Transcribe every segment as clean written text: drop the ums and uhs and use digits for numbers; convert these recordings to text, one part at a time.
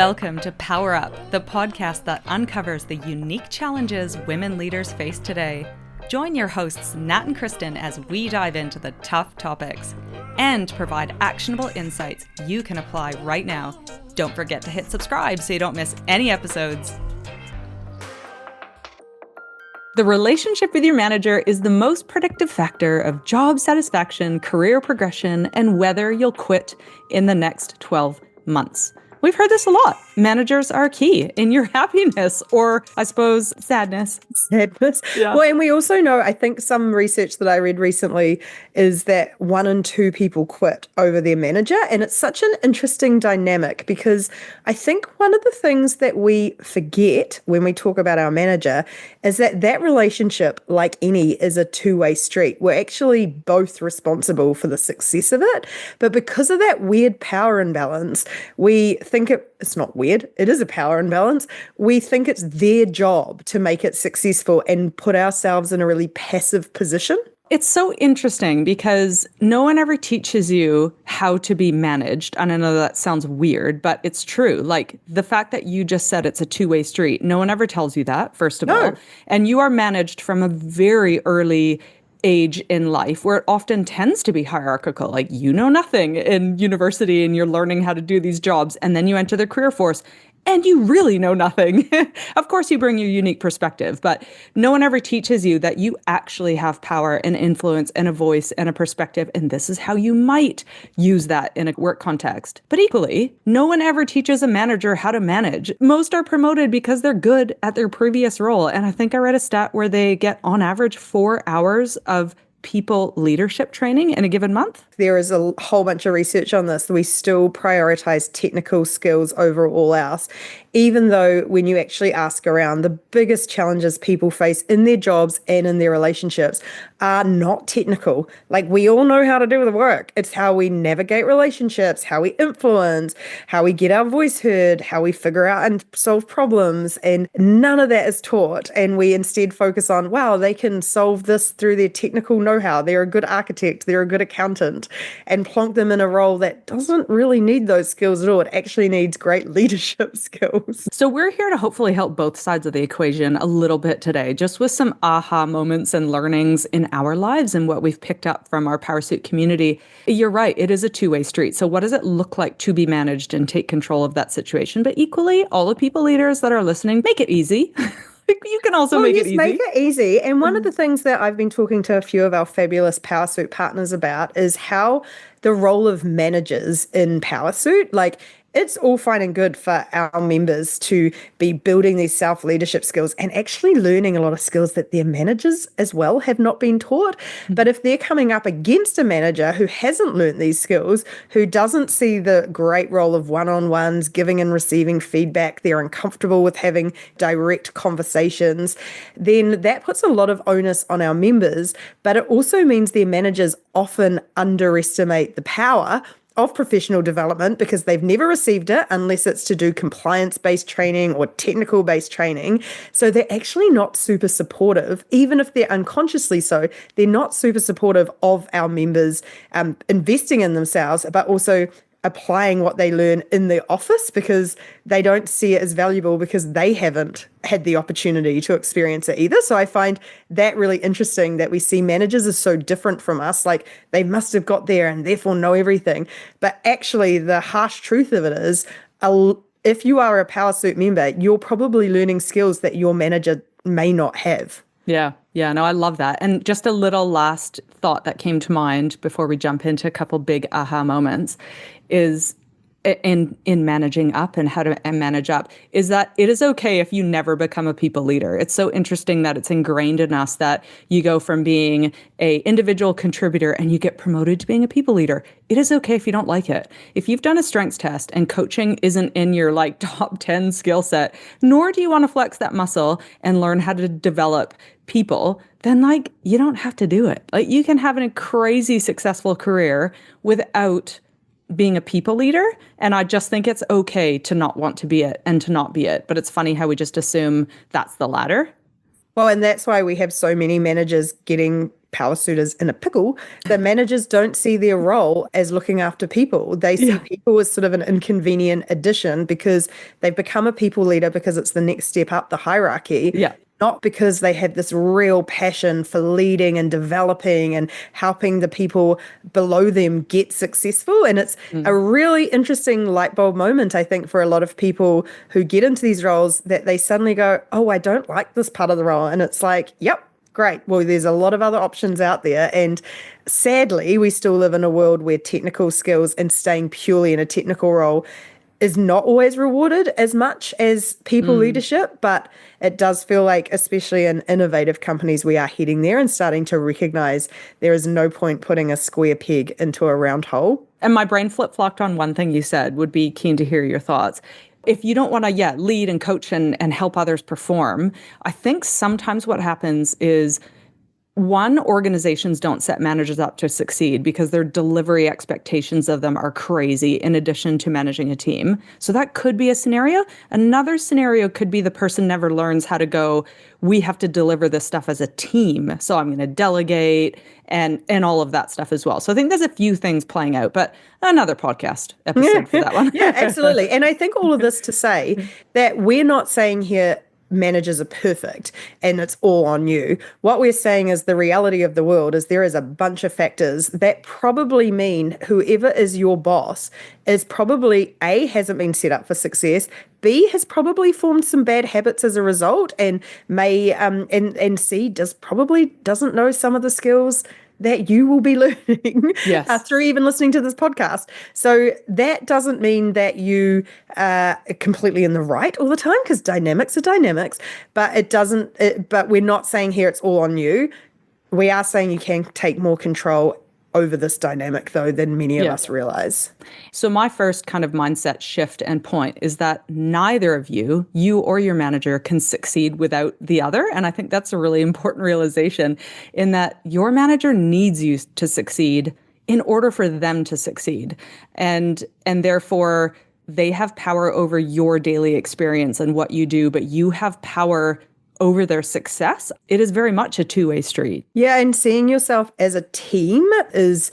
Welcome to Power Up, the podcast that uncovers the unique challenges women leaders face today. Join your hosts, Nat and Kristen, as we dive into the tough topics and provide actionable insights you can apply right now. Don't forget to hit subscribe so you don't miss any episodes. The relationship with your manager is the most predictive factor of job satisfaction, career progression, and whether you'll quit in the next 12 months. We've heard this a lot. Managers are key in your happiness, or I suppose sadness. Sadness. Yeah. Well, and we also know, I think some research that I read recently is that 1 in 2 people quit over their manager. And it's such an interesting dynamic because I think one of the things that we forget when we talk about our manager is that that relationship, like any, is a two-way street. We're actually both responsible for the success of it. But because of that weird power imbalance, we think it's not weird. It is a power imbalance. We think it's their job to make it successful and put ourselves in a really passive position. It's so interesting because no one ever teaches you how to be managed. And I know that sounds weird, but it's true. Like the fact that you just said it's a two-way street, no one ever tells you that, first of all. And you are managed from a very early age in life where it often tends to be hierarchical. Like you know nothing in university and you're learning how to do these jobs, and then you enter the career force and you really know nothing. Of course, you bring your unique perspective, but no one ever teaches you that you actually have power and influence and a voice and a perspective, and this is how you might use that in a work context. But equally, no one ever teaches a manager how to manage. Most are promoted because they're good at their previous role, and I think I read a stat where they get, on average, 4 hours of people leadership training in a given month. There is a whole bunch of research on this. We still prioritize technical skills over all else, even though when you actually ask around, the biggest challenges people face in their jobs and in their relationships are not technical. Like we all know how to do the work. It's how we navigate relationships, how we influence, how we get our voice heard, how we figure out and solve problems. And none of that is taught. And we instead focus on, wow, they can solve this through their technical know-how. They're a good architect. They're a good accountant. And plonk them in a role that doesn't really need those skills at all. It actually needs great leadership skills. So we're here to hopefully help both sides of the equation a little bit today, just with some aha moments and learnings in our lives and what we've picked up from our Powrsuit community. You're right, it is a two-way street. So what does it look like to be managed and take control of that situation? But equally, all the people leaders that are listening, make it easy. You can also make it easy. Make it easy. And one of the things that I've been talking to a few of our fabulous Powrsuit partners about is how the role of managers in Powrsuit, like it's all fine and good for our members to be building these self-leadership skills and actually learning a lot of skills that their managers as well have not been taught. But if they're coming up against a manager who hasn't learned these skills, who doesn't see the great role of one-on-ones, giving and receiving feedback, they're uncomfortable with having direct conversations, then that puts a lot of onus on our members. But it also means their managers often underestimate the power of professional development because they've never received it unless it's to do compliance-based training or technical-based training. So they're actually not super supportive, even if they're unconsciously so. They're not super supportive of our members investing in themselves, but also applying what they learn in the office because they don't see it as valuable because they haven't had the opportunity to experience it either. So I find that really interesting that we see managers as so different from us, like they must have got there and therefore know everything. But actually the harsh truth of it is, if you are a Powrsuit member, you're probably learning skills that your manager may not have. Yeah, no, I love that. And just a little last thought that came to mind before we jump into a couple big aha moments is in managing up and how to manage up is that it is okay if you never become a people leader. It's so interesting that it's ingrained in us that you go from being a individual contributor and you get promoted to being a people leader. It is okay if you don't like it. If you've done a strengths test and coaching isn't in your like top 10 skill set, nor do you want to flex that muscle and learn how to develop people, then like you don't have to do it. Like you can have a crazy successful career without being a people leader. And I just think it's okay to not want to be it and to not be it. But it's funny how we just assume that's the latter. Well, and that's why we have so many managers getting Powrsuit is in a pickle. The managers don't see their role as looking after people. They see Yeah. people as sort of an inconvenient addition because they've become a people leader because it's the next step up the hierarchy, Yeah. not because they have this real passion for leading and developing and helping the people below them get successful. And it's a Mm. really interesting light bulb moment, I think, for a lot of people who get into these roles that they suddenly go, oh, I don't like this part of the role. And it's like, yep. Great. Well, there's a lot of other options out there. And sadly, we still live in a world where technical skills and staying purely in a technical role is not always rewarded as much as people Mm. leadership, but it does feel like, especially in innovative companies, we are heading there and starting to recognize there is no point putting a square peg into a round hole. And my brain flip-flopped on one thing you said, would be keen to hear your thoughts. If you don't want to, yeah, lead and coach and help others perform, I think sometimes what happens is one, organizations don't set managers up to succeed because their delivery expectations of them are crazy in addition to managing a team. So that could be a scenario. Another scenario could be the person never learns how to go, we have to deliver this stuff as a team. So I'm going to delegate and all of that stuff as well. So I think there's a few things playing out, but another podcast episode for that one. Yeah, absolutely. And I think all of this to say that we're not saying here managers are perfect and it's all on you. What we're saying is the reality of the world is there is a bunch of factors that probably mean whoever is your boss is probably A, hasn't been set up for success, B, has probably formed some bad habits as a result, and may and C, doesn't know some of the skills that you will be learning Yes. through even listening to this podcast. So that doesn't mean that you are completely in the right all the time, because dynamics are dynamics, but but we're not saying here it's all on you. We are saying you can take more control over this dynamic, though, than many of Yeah. us realize. So my first kind of mindset shift and point is that neither of you, you or your manager, can succeed without the other. And I think that's a really important realization in that your manager needs you to succeed in order for them to succeed. And therefore they have power over your daily experience and what you do, but you have power over their success. It is very much a two-way street. Yeah, and seeing yourself as a team is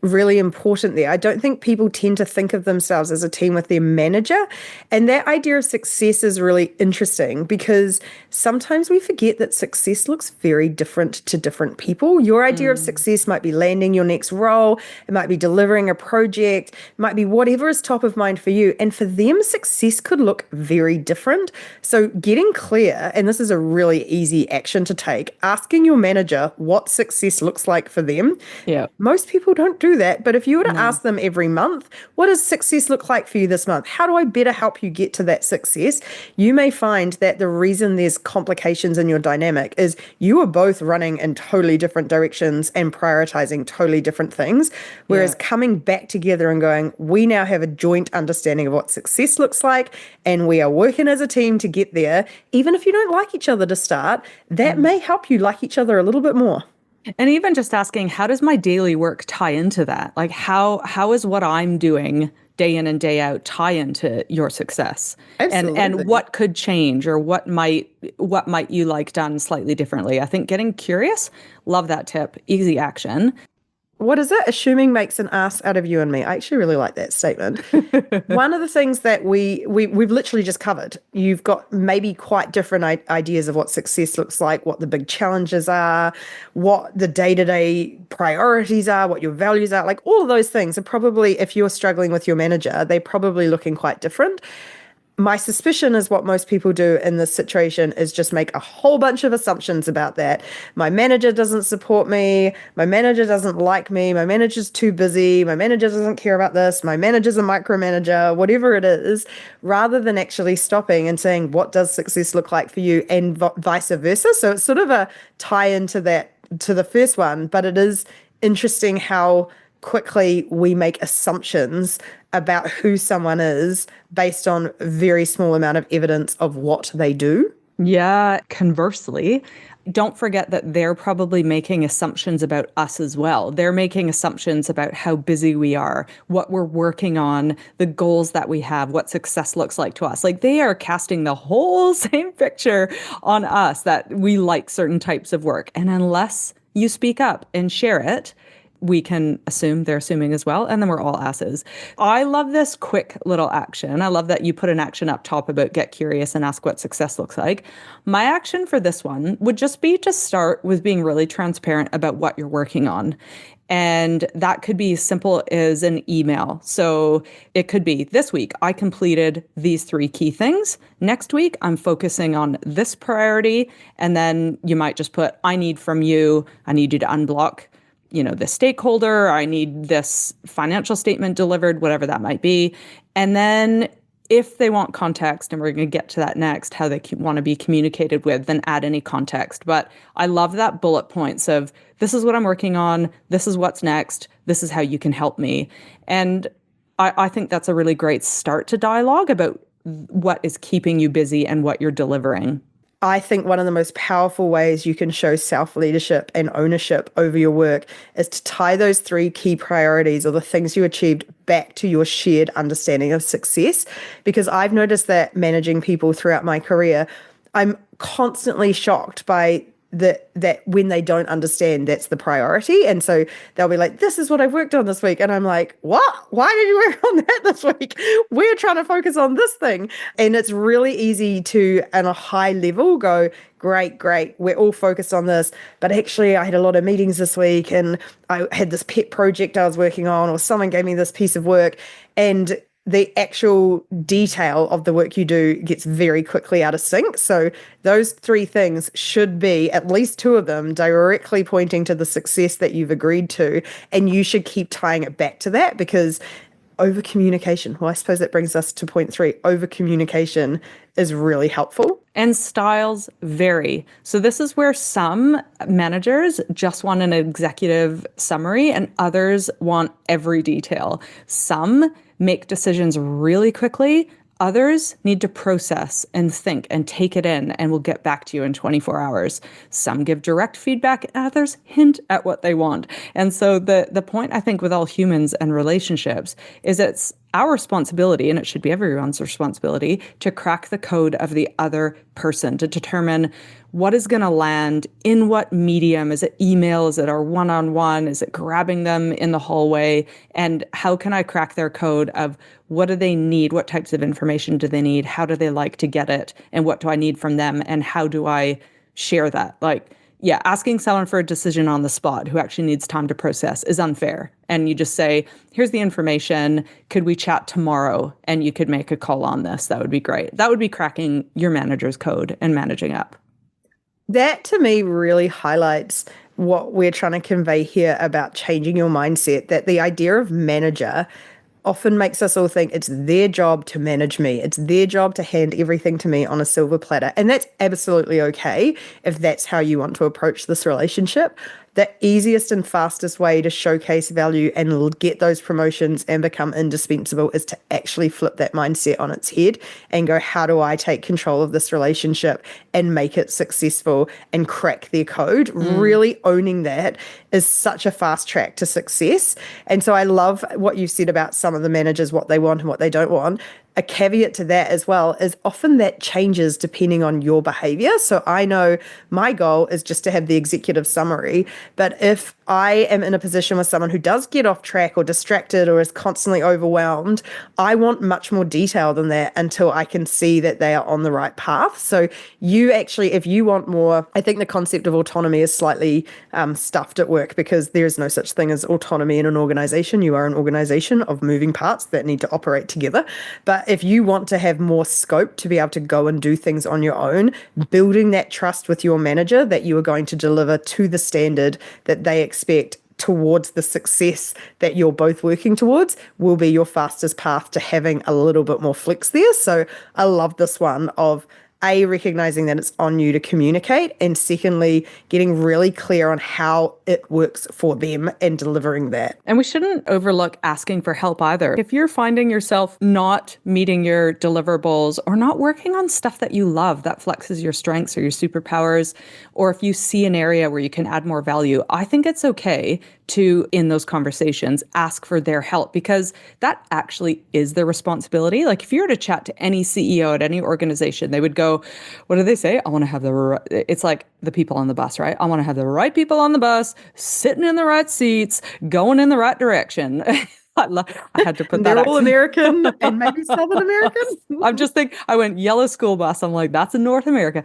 really important there. I don't think people tend to think of themselves as a team with their manager. And that idea of success is really interesting because sometimes we forget that success looks very different to different people. Your idea of success might be landing your next role, it might be delivering a project, it might be whatever is top of mind for you. And for them, success could look very different. So getting clear, and this is a really easy action to take, asking your manager what success looks like for them. Yeah. Most people don't do that, but if you were to No. ask them every month, what does success look like for you this month? How do I better help you get to that success? You may find that the reason there's complications in your dynamic is you are both running in totally different directions and prioritizing totally different things. Whereas Yeah. coming back together and going, we now have a joint understanding of what success looks like, and we are working as a team to get there. Even if you don't like each other to start, that may help you like each other a little bit more. And even just asking, how does my daily work tie into that? Like how is what I'm doing day in and day out tie into your success? And Absolutely. what could change or what might you like done slightly differently? I think getting curious, love that tip. Easy action. What is it? Assuming makes an ass out of you and me. I actually really like that statement. One of the things that we've literally just covered, you've got maybe quite different ideas of what success looks like, what the big challenges are, what the day-to-day priorities are, what your values are. Like all of those things are probably, if you're struggling with your manager, they're probably looking quite different. My suspicion is what most people do in this situation is just make a whole bunch of assumptions about that. My manager doesn't support me. My manager doesn't like me. My manager's too busy. My manager doesn't care about this. My manager's a micromanager, whatever it is, rather than actually stopping and saying, what does success look like for you, and vice versa. So it's sort of a tie into that, to the first one, but it is interesting how quickly we make assumptions about who someone is based on a very small amount of evidence of what they do. Yeah, conversely, don't forget that they're probably making assumptions about us as well. They're making assumptions about how busy we are, what we're working on, the goals that we have, what success looks like to us. Like they are casting the whole same picture on us that we like certain types of work. And unless you speak up and share it, we can assume they're assuming as well, and then we're all asses. I love this quick little action. I love that you put an action up top about get curious and ask what success looks like. My action for this one would just be to start with being really transparent about what you're working on. And that could be simple as an email. So it could be this week, I completed these three key things. Next week, I'm focusing on this priority. And then you might just put, I need you to unblock the stakeholder, I need this financial statement delivered, whatever that might be. And then if they want context, and we're going to get to that next, how they want to be communicated with, then add any context. But I love that bullet points of this is what I'm working on, this is what's next, this is how you can help me. And I think that's a really great start to dialogue about what is keeping you busy and what you're delivering. I think one of the most powerful ways you can show self-leadership and ownership over your work is to tie those three key priorities or the things you achieved back to your shared understanding of success. Because I've noticed that managing people throughout my career, I'm constantly shocked by that when they don't understand that's the priority. And so they'll be like, this is what I've worked on this week. And I'm like, what? Why did you work on that this week? We're trying to focus on this thing. And it's really easy to, at a high level, go, great, we're all focused on this. But actually, I had a lot of meetings this week and I had this pet project I was working on, or someone gave me this piece of work. And the actual detail of the work you do gets very quickly out of sync. So those three things should be, at least two of them, directly pointing to the success that you've agreed to. And you should keep tying it back to that, because over communication, well, I suppose that brings us to point three. Over communication is really helpful. And styles vary. So this is where some managers just want an executive summary and others want every detail. Some make decisions really quickly. Others need to process and think and take it in and will get back to you in 24 hours. Some give direct feedback, and others hint at what they want. And so the point, I think, with all humans and relationships is it's our responsibility, and it should be everyone's responsibility, to crack the code of the other person, to determine what is going to land in what medium. Is it email? Is it our one-on-one? Is it grabbing them in the hallway? And how can I crack their code of what do they need? What types of information do they need? How do they like to get it? And what do I need from them? And how do I share that? Asking someone for a decision on the spot who actually needs time to process is unfair. And you just say, here's the information. Could we chat tomorrow? And you could make a call on this. That would be great. That would be cracking your manager's code and managing up. That to me really highlights what we're trying to convey here about changing your mindset, that the idea of manager often makes us all think it's their job to manage me. It's their job to hand everything to me on a silver platter. And that's absolutely okay if that's how you want to approach this relationship. The easiest and fastest way to showcase value and get those promotions and become indispensable is to actually flip that mindset on its head and go, how do I take control of this relationship and make it successful and crack their code? Really owning that is such a fast track to success. And so I love what you said about some of the managers, what they want and what they don't want. A caveat to that as well is often that changes depending on your behavior. So I know my goal is just to have the executive summary, but if I am in a position with someone who does get off track or distracted or is constantly overwhelmed, I want much more detail than that until I can see that they are on the right path. So you actually, if you want more, I think the concept of autonomy is slightly stuffed at work, because there is no such thing as autonomy in an organization. You are an organization of moving parts that need to operate together. But if you want to have more scope to be able to go and do things on your own, building that trust with your manager that you are going to deliver to the standard that they expect towards the success that you're both working towards will be your fastest path to having a little bit more flex there. So I love this one of recognizing that it's on you to communicate, and secondly, getting really clear on how it works for them and delivering that. And we shouldn't overlook asking for help either. If you're finding yourself not meeting your deliverables or not working on stuff that you love that flexes your strengths or your superpowers, or if you see an area where you can add more value, I think it's okay to, in those conversations, ask for their help, because that actually is their responsibility. Like if you were to chat to any CEO at any organization, they would go, So what do they say? I want to have it's like the people on the bus, right? I want to have the right people on the bus, sitting in the right seats, going in the right direction. I had to put And that they're all accent. American and maybe Southern American. I'm just thinking, I went yellow school bus. I'm like, that's in North America.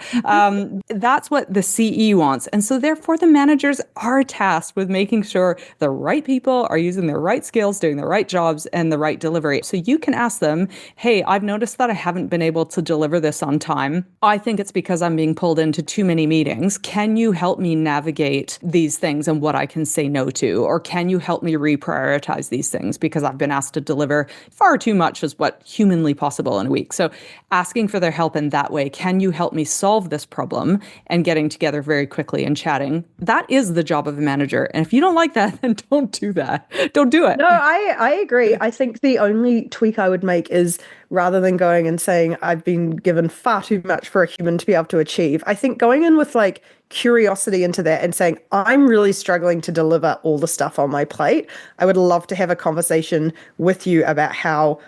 That's what the CE wants. And so therefore the managers are tasked with making sure the right people are using their right skills, doing the right jobs and the right delivery. So you can ask them, hey, I've noticed that I haven't been able to deliver this on time. I think it's because I'm being pulled into too many meetings. Can you help me navigate these things and what I can say no to? Or can you help me reprioritize these things? Because I've been asked to deliver far too much is what humanly possible in a week. So asking for their help in that way, can you help me solve this problem? And getting together very quickly and chatting. That is the job of a manager. And if you don't like that, then don't do that. Don't do it. No, I agree. I think the only tweak I would make is rather than going and saying I've been given far too much for a human to be able to achieve, I think going in with like curiosity into that and saying, I'm really struggling to deliver all the stuff on my plate. I would love to have a conversation with you about how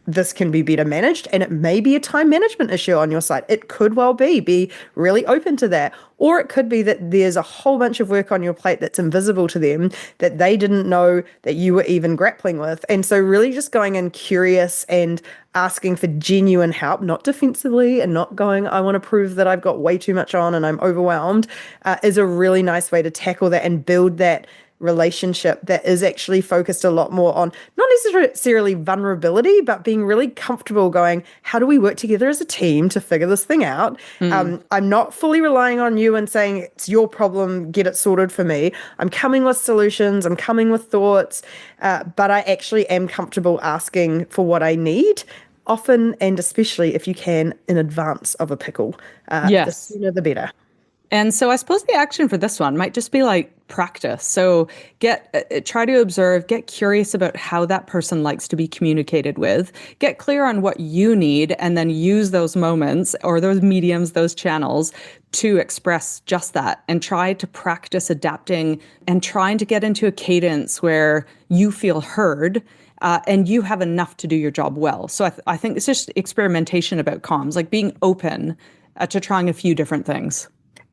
this can be better managed, and it may be a time management issue on your side. It could well be really open to that. Or it could be that there's a whole bunch of work on your plate that's invisible to them that they didn't know that you were even grappling with. And so really just going in curious and asking for genuine help, not defensively and not going, I want to prove that I've got way too much on and I'm overwhelmed, is a really nice way to tackle that and build that relationship that is actually focused a lot more on not necessarily vulnerability, but being really comfortable going, how do we work together as a team to figure this thing out? I'm not fully relying on you and saying it's your problem, get it sorted for me. I'm coming with solutions, I'm coming with thoughts, but I actually am comfortable asking for what I need. Often and especially if you can in advance of a pickle. The Yes. sooner the better. And so I suppose the action for this one might just be like practice. So try to observe, get curious about how that person likes to be communicated with, get clear on what you need, and then use those moments or those mediums, those channels to express just that and try to practice adapting and trying to get into a cadence where you feel heard. And you have enough to do your job well. So I think it's just experimentation about comms, like being open to trying a few different things.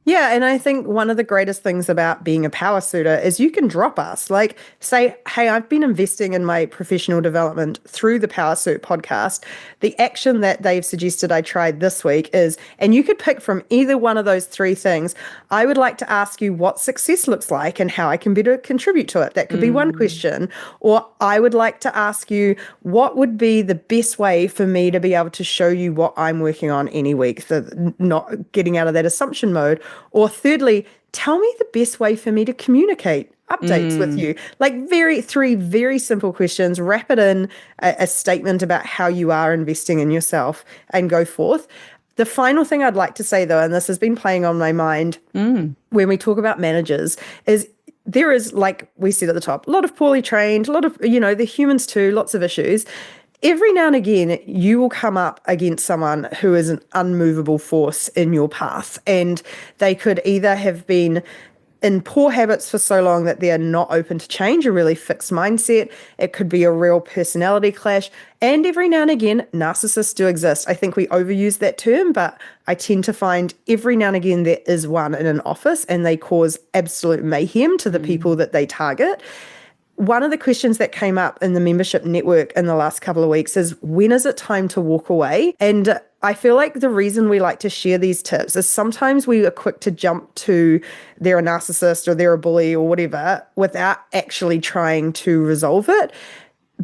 Yeah, and I think one of the greatest things about being a power suitor is you can drop us. Like, say, hey, I've been investing in my professional development through the Powrsuit podcast. The action that they've suggested I tried this week is, and you could pick from either one of those three things. I would like to ask you what success looks like and how I can better contribute to it. That could be one question. Or I would like to ask you what would be the best way for me to be able to show you what I'm working on any week, so not getting out of that assumption mode. Or thirdly, tell me the best way for me to communicate updates with you. Like three very simple questions, wrap it in a statement about how you are investing in yourself and go forth. The final thing I'd like to say though, and this has been playing on my mind when we talk about managers, is there is, like we said at the top, a lot of poorly trained, a lot of, they're humans too, lots of issues. Every now and again, you will come up against someone who is an unmovable force in your path, and they could either have been in poor habits for so long that they're not open to change, a really fixed mindset. It could be a real personality clash. And every now and again, narcissists do exist. I think we overuse that term, but I tend to find every now and again there is one in an office and they cause absolute mayhem to the people that they target. One of the questions that came up in the membership network in the last couple of weeks is, when is it time to walk away? And I feel like the reason we like to share these tips is sometimes we are quick to jump to they're a narcissist or they're a bully or whatever without actually trying to resolve it.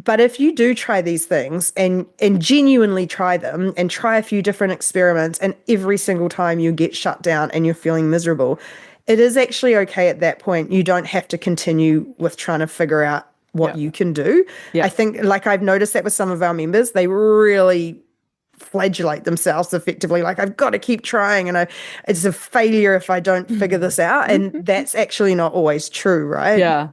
But if you do try these things and genuinely try them and try a few different experiments, and every single time you get shut down and you're feeling miserable, it is actually okay at that point. You don't have to continue with trying to figure out what you can do. I think, like, I've noticed that with some of our members, they really flagellate themselves effectively, like, I've got to keep trying and it's a failure if I don't figure this out. And that's actually not always true, right? Yeah.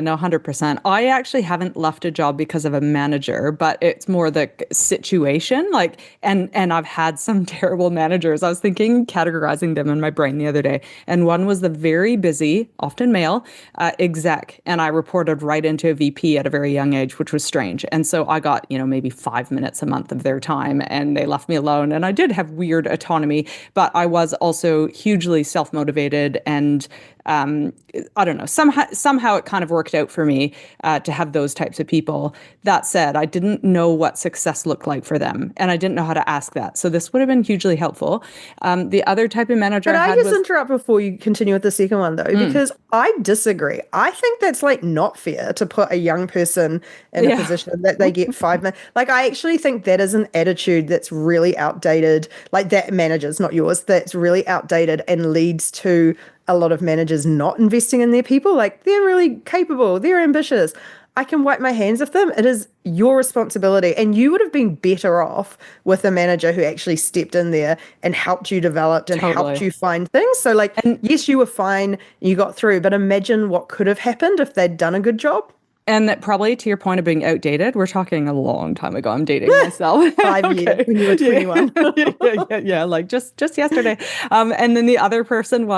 No, 100%. I actually haven't left a job because of a manager, but it's more the situation. Like, and I've had some terrible managers. I was thinking, categorizing them in my brain the other day. And one was the very busy, often male, exec. And I reported right into a VP at a very young age, which was strange. And so I got, maybe 5 minutes a month of their time. And and they left me alone. And I did have weird autonomy, but I was also hugely self-motivated and I don't know, somehow it kind of worked out for me to have those types of people. That said, I didn't know what success looked like for them, and I didn't know how to ask that. So this would have been hugely helpful. The other type of manager Can I I had just was, interrupt before you continue with the second one though? Because I disagree. I think that's like not fair to put a young person in a yeah, position that they get 5 minutes. Like I actually think that is an attitude that's really outdated. Like that managers, not yours, that's really outdated and leads to a lot of managers not investing in their people. Like they're really capable, they're ambitious. I can wipe my hands of them. It is your responsibility. And you would have been better off with a manager who actually stepped in there and helped you develop and helped totally. you find things. So, like, And yes, you were fine, you got through, but imagine what could have happened if they'd done a good job. And that probably to your point of being outdated, we're talking a long time ago. I'm dating myself. 5 years Okay. when you were Yeah. 21. Yeah. Like just yesterday. And then the other person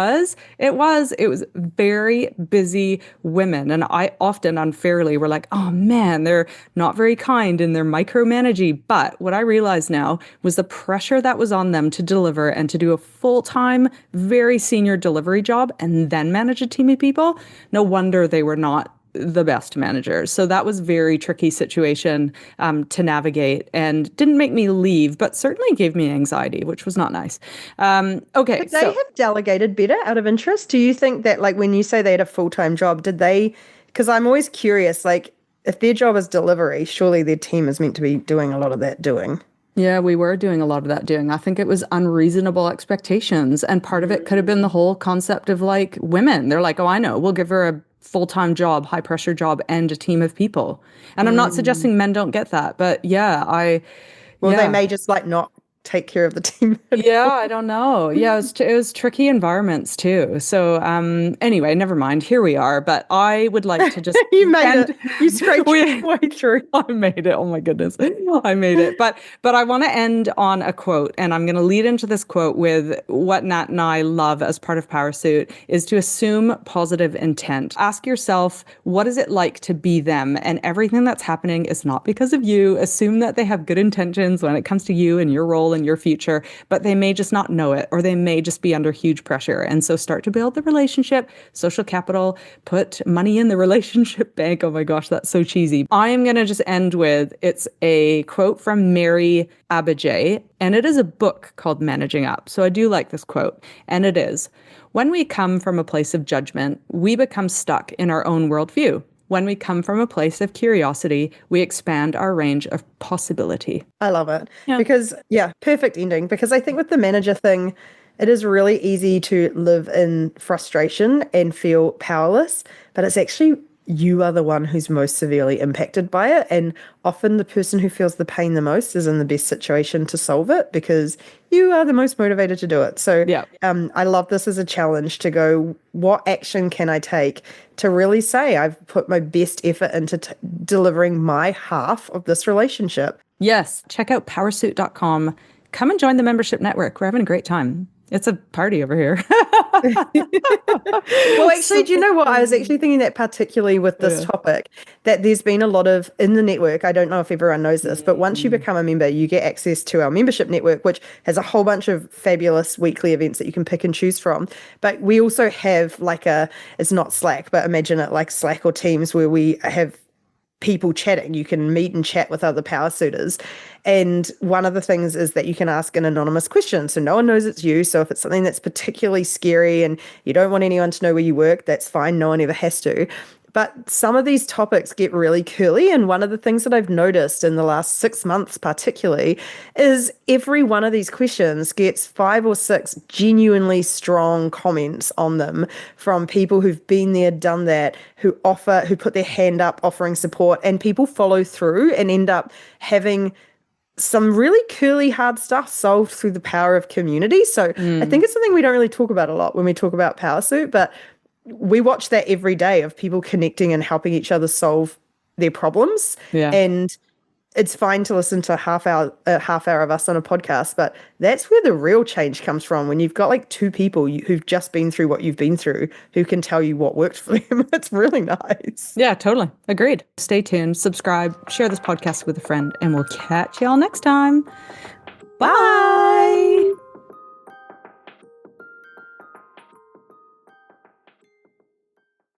it was very busy women. And I often unfairly were like, oh man, they're not very kind and they're micromanaging. But what I realized now was the pressure that was on them to deliver and to do a full-time, very senior delivery job and then manage a team of people. No wonder they were not the best managers. So that was very tricky situation to navigate and didn't make me leave, but certainly gave me anxiety, which was not nice. Okay, Could they so have delegated better out of interest? Do you think that, like, when you say they had a full-time job, did they? Because I'm always curious, like, if their job is delivery, surely their team is meant to be doing a lot of that doing. yeah, we were doing a lot of that doing. I think it was unreasonable expectations. And part of it could have been the whole concept of like women. They're like, oh, I know, we'll give her a full-time job, high pressure job, and a team of people. And I'm not Mm. suggesting men don't get that, but Well, they yeah. may just like not take care of the team Yeah, anymore. I don't know. Yeah, it was tricky environments too. So anyway, never mind. Here we are. But I would like to just You made end. it. You scraped We your way through. I made it. Oh my goodness. I made it. But I want to end on a quote, and I'm going to lead into this quote with what Nat and I love as part of Powrsuit is to assume positive intent. Ask yourself, what is it like to be them? And everything that's happening is not because of you. Assume that they have good intentions when it comes to you and your role and your future, but they may just not know it, or they may just be under huge pressure. And so start to build the relationship, social capital, put money in the relationship bank. Oh my gosh, that's so cheesy. I am going to just end with it's a quote from Mary Abijay, and it is a book called Managing Up. So I do like this quote, and it is when we come from a place of judgment, we become stuck in our own worldview. When we come from a place of curiosity, we expand our range of possibility. I love it Yeah. because, yeah, perfect ending. Because I think with the manager thing, it is really easy to live in frustration and feel powerless, but it's actually you are the one who's most severely impacted by it. And often the person who feels the pain the most is in the best situation to solve it because you are the most motivated to do it. So Yeah. I love this as a challenge to go, what action can I take to really say I've put my best effort into delivering my half of this relationship? Yes, check out powrsuit.com. Come and join the membership network. We're having a great time. It's a party over here. Well, actually, So, do you know what? I was actually thinking that particularly with this yeah. topic, that there's been a lot of in the network. I don't know if everyone knows this, but once you become a member, you get access to our membership network, which has a whole bunch of fabulous weekly events that you can pick and choose from. But we also have like it's not Slack, but imagine it like Slack or Teams where we have people chatting. You can meet and chat with other power suitors. And one of the things is that you can ask an anonymous question. So no one knows it's you. So if it's something that's particularly scary and you don't want anyone to know where you work, that's fine. No one ever has to. But some of these topics get really curly. And one of the things that I've noticed in the last 6 months, particularly, is every one of these questions gets 5 or 6 genuinely strong comments on them from people who've been there, done that, who put their hand up offering support, and people follow through and end up having some really curly, hard stuff solved through the power of community. So I think it's something we don't really talk about a lot when we talk about Powrsuit, but we watch that every day of people connecting and helping each other solve their problems. Yeah. And it's fine to listen to a half hour of us on a podcast, but that's where the real change comes from. When you've got like 2 people who've just been through what you've been through, who can tell you what worked for them. It's really nice. Yeah, totally. Agreed. Stay tuned, subscribe, share this podcast with a friend, and we'll catch y'all next time. Bye.